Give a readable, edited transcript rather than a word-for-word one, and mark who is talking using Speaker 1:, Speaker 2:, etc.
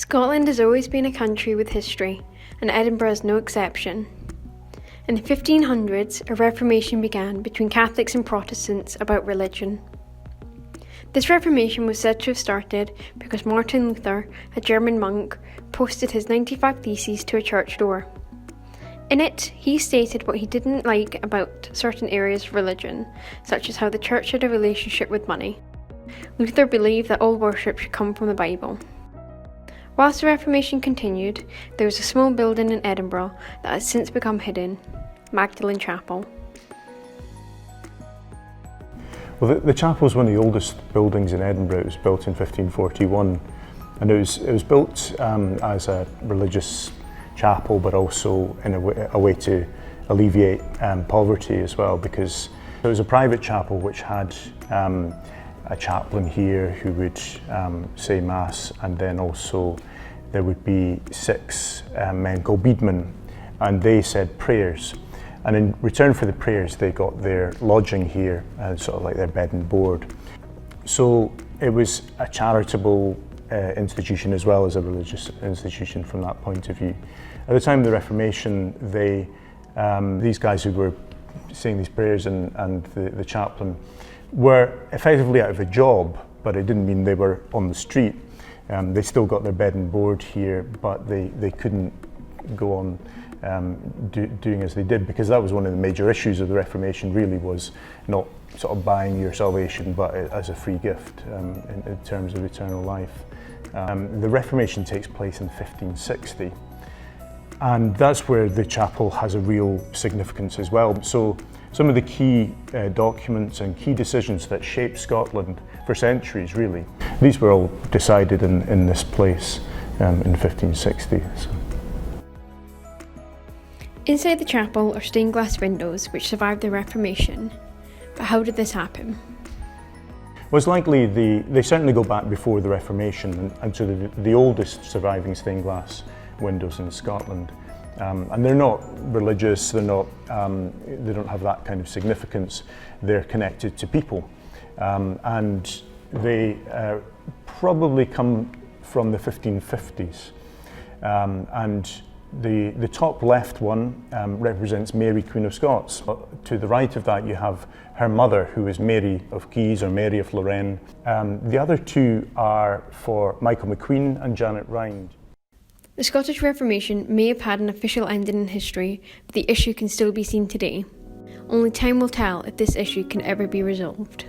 Speaker 1: Scotland has always been a country with history, and Edinburgh is no exception. In the 1500s, a Reformation began between Catholics and Protestants about religion. This Reformation was said to have started because Martin Luther, a German monk, posted his 95 Theses to a church door. In it, he stated what he didn't like about certain areas of religion, such as how the church had a relationship with money. Luther believed that all worship should come from the Bible. Whilst the Reformation continued, there was a small building in Edinburgh that has since become hidden, Magdalen Chapel.
Speaker 2: Well, the chapel is one of the oldest buildings in Edinburgh. It was built in 1541, and it was built as a religious chapel, but also in a way to alleviate poverty as well, because it was a private chapel which had a chaplain here who would say Mass, and then also there would be 6 men called beadmen, and they said prayers. And in return for the prayers, they got their lodging here, sort of like their bed and board. So it was a charitable institution as well as a religious institution from that point of view. At the time of the Reformation, these guys who were saying these prayers and the chaplain were effectively out of a job, but it didn't mean they were on the street. They still got their bed and board here, but they couldn't go on doing as they did, because that was one of the major issues of the Reformation, really, was not sort of buying your salvation, but as a free gift in terms of eternal life. The Reformation takes place in 1560, and that's where the chapel has a real significance as well. So some of the key documents and key decisions that shaped Scotland for centuries, really, these were all decided in this place in 1560. So.
Speaker 1: Inside the chapel are stained glass windows which survived the Reformation. But how did this happen?
Speaker 2: Well, it's likely they certainly go back before the Reformation, and so the oldest surviving stained glass windows in Scotland. And they're not religious, they don't have that kind of significance. They're connected to people. And they probably come from the 1550s. And the top left one represents Mary, Queen of Scots. To the right of that you have her mother, who is Mary of Guise or Mary of Lorraine. The other 2 are for Michael McQueen and Janet Rind.
Speaker 1: The Scottish Reformation may have had an official ending in history, but the issue can still be seen today. Only time will tell if this issue can ever be resolved.